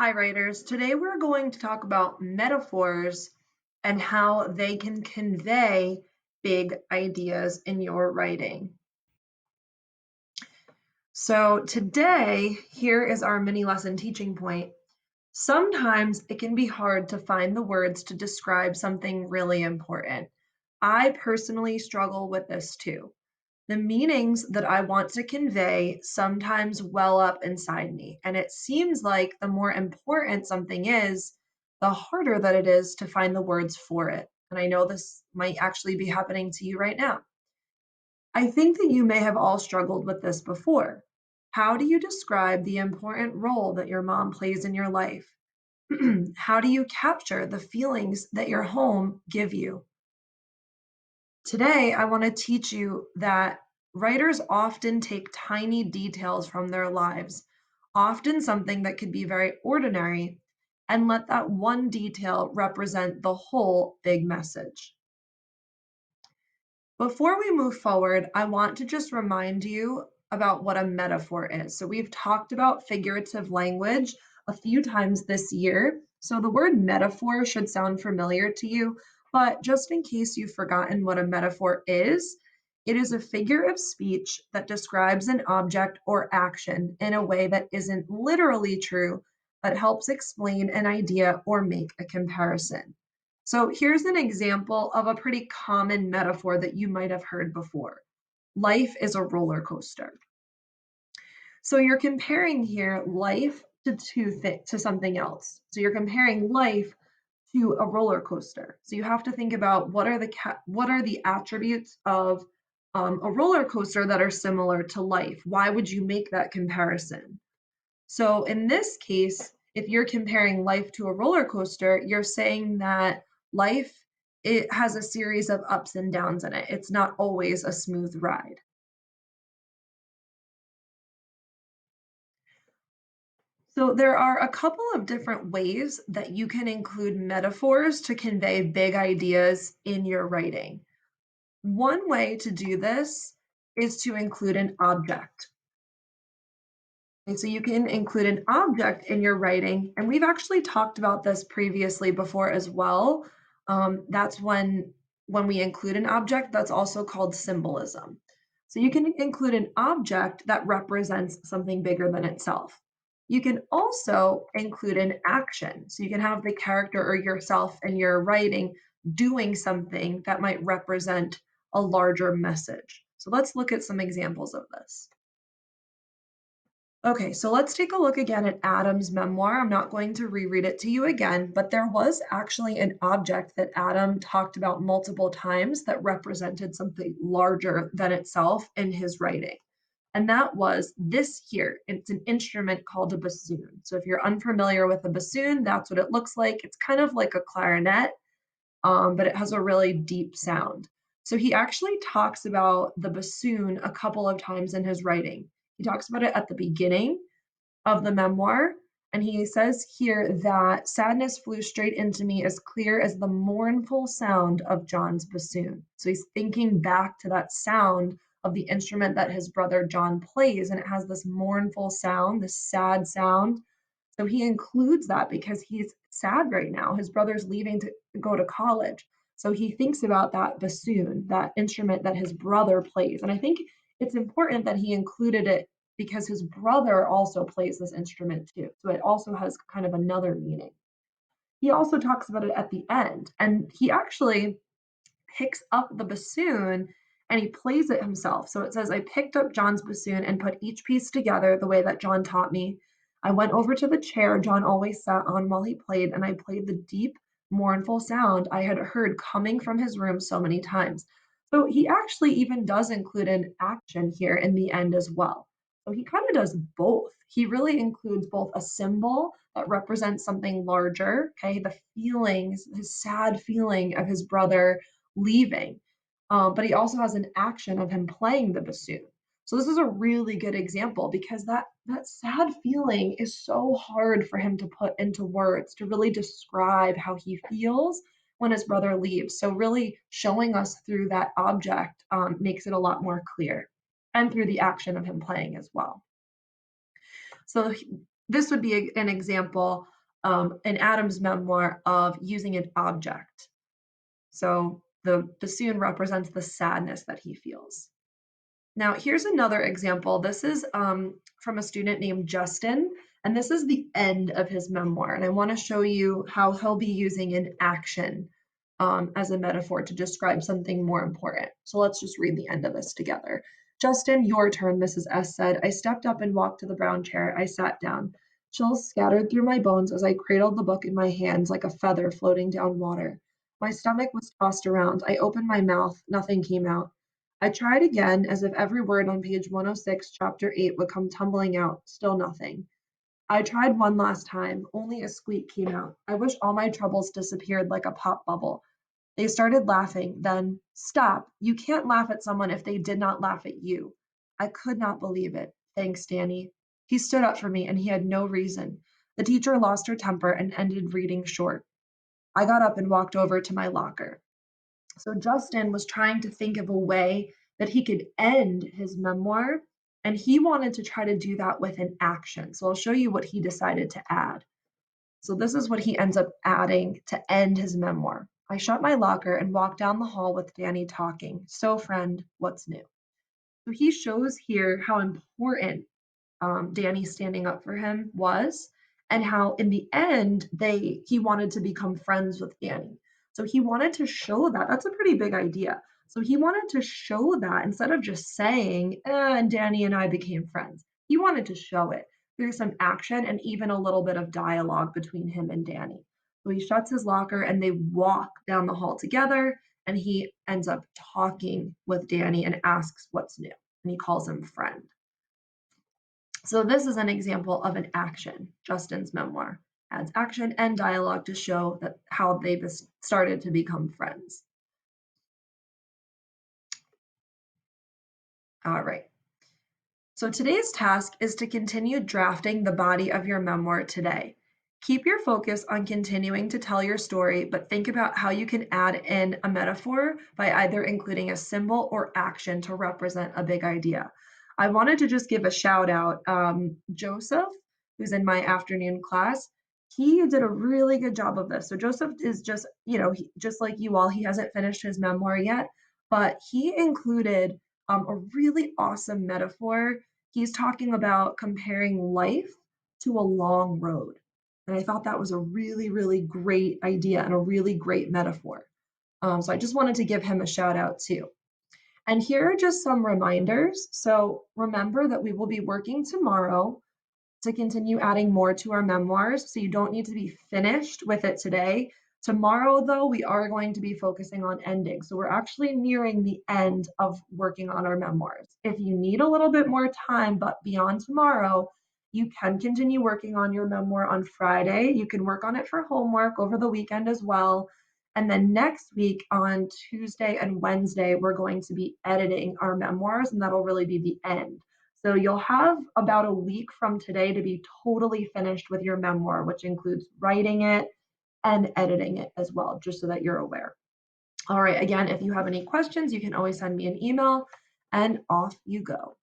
Hi, writers. Today we're going to talk about metaphors and how they can convey big ideas in your writing. So, today, here is our mini lesson teaching point. Sometimes it can be hard to find the words to describe something really important. I personally struggle with this too. The meanings that I want to convey sometimes well up inside me, and it seems like the more important something is, the harder that it is to find the words for it. And I know this might actually be happening to you right now. I think that you may have all struggled with this before. How do you describe the important role that your mom plays in your life? How do you capture the feelings that your home give you? Today, I want to teach you that writers often take tiny details from their lives, often something that could be very ordinary, and let that one detail represent the whole big message. Before we move forward, I want to just remind you about what a metaphor is. So, we've talked about figurative language a few times this year. So, the word metaphor should sound familiar to you, but just in case you've forgotten what a metaphor is, it is a figure of speech that describes an object or action in a way that isn't literally true, but helps explain an idea or make a comparison. So here's an example of a pretty common metaphor that you might have heard before. Life is a roller coaster. So you're comparing here life to something else. So you're comparing life to a roller coaster. So you have to think about what are the attributes of a roller coaster that are similar to life. Why would you make that comparison? So in this case, if you're comparing life to a roller coaster, you're saying that life it has a series of ups and downs in it. It's not always a smooth ride. So there are a couple of different ways that you can include metaphors to convey big ideas in your writing. One way to do this is to include an object. Okay, so you can include an object in your writing, and we've actually talked about this previously before as well. That's when we include an object, that's also called symbolism. So you can include an object that represents something bigger than itself. You can also include an action. So you can have the character or yourself in your writing doing something that might represent a larger message. So let's look at some examples of this. Okay, so let's take a look again at Adam's memoir. I'm not going to reread it to you again, but there was actually an object that Adam talked about multiple times that represented something larger than itself in his writing. And that was this here. It's an instrument called a bassoon. So if you're unfamiliar with a bassoon, that's what it looks like. It's kind of like a clarinet, but it has a really deep sound. So he actually talks about the bassoon a couple of times in his writing. He talks about it at the beginning of the memoir, and he says here that sadness flew straight into me as clear as the mournful sound of John's bassoon. So he's thinking back to that sound of the instrument that his brother John plays, and it has this mournful sound, this sad sound. So he includes that because he's sad right now. His brother's leaving to go to college. So he thinks about that bassoon, that instrument that his brother plays. And I think it's important that he included it because his brother also plays this instrument too. So it also has kind of another meaning. He also talks about it at the end, and he actually picks up the bassoon and he plays it himself. So it says, I picked up John's bassoon and put each piece together the way that John taught me. I went over to the chair John always sat on while he played, and I played the deep, mournful sound I had heard coming from his room so many times. So he actually even does include an action here in the end as well. So he kind of does both. He really includes both a symbol that represents something larger, okay, the feelings, his sad feeling of his brother leaving. But he also has an action of him playing the bassoon. So this is a really good example because that sad feeling is so hard for him to put into words to really describe how he feels when his brother leaves. So really showing us through that object makes it a lot more clear, and through the action of him playing as well. So this would be an example in Adam's memoir of using an object. So the bassoon represents the sadness that he feels. Now, here's another example. This is from a student named Justin, and this is the end of his memoir. And I want to show you how he'll be using an action as a metaphor to describe something more important. So let's just read the end of this together. Justin, your turn, Mrs. S said. I stepped up and walked to the brown chair. I sat down. Chills scattered through my bones as I cradled the book in my hands like a feather floating down water. My stomach was tossed around. I opened my mouth. Nothing came out. I tried again, as if every word on page 106, chapter 8 would come tumbling out. Still nothing. I tried one last time. Only a squeak came out. I wish all my troubles disappeared like a pop bubble. They started laughing. Then, stop. You can't laugh at someone if they did not laugh at you. I could not believe it. Thanks, Danny. He stood up for me, and he had no reason. The teacher lost her temper and ended reading short. I got up and walked over to my locker. So Justin was trying to think of a way that he could end his memoir, and he wanted to try to do that with an action. So I'll show you what he decided to add. So this is what he ends up adding to end his memoir. I shut my locker and walked down the hall with Danny talking. So, friend, what's new? So he shows here how important Danny standing up for him was, and how in the end he wanted to become friends with Danny. So he wanted to show that. That's a pretty big idea. So he wanted to show that instead of just saying, and Danny and I became friends. He wanted to show it through some action and even a little bit of dialogue between him and Danny. So he shuts his locker and they walk down the hall together, and he ends up talking with Danny and asks what's new, and he calls him friend. So this is an example of an action. Justin's memoir adds action and dialogue to show that how they started to become friends. All right. So today's task is to continue drafting the body of your memoir today. Keep your focus on continuing to tell your story, but think about how you can add in a metaphor by either including a symbol or action to represent a big idea. I wanted to just give a shout out. Joseph, who's in my afternoon class, he did a really good job of this. So Joseph is just, just like you all, he hasn't finished his memoir yet, but he included a really awesome metaphor. He's talking about comparing life to a long road. And I thought that was a really, really great idea and a really great metaphor. So I just wanted to give him a shout out too. And here are just some reminders. So remember that we will be working tomorrow to continue adding more to our memoirs. So you don't need to be finished with it today. Tomorrow, though, we are going to be focusing on ending. So we're actually nearing the end of working on our memoirs. If you need a little bit more time, but beyond tomorrow, you can continue working on your memoir on Friday. You can work on it for homework over the weekend as well. And then next week on Tuesday and Wednesday, we're going to be editing our memoirs, and that'll really be the end. So you'll have about a week from today to be totally finished with your memoir, which includes writing it and editing it as well, just so that you're aware. All right, again, if you have any questions, you can always send me an email, and off you go.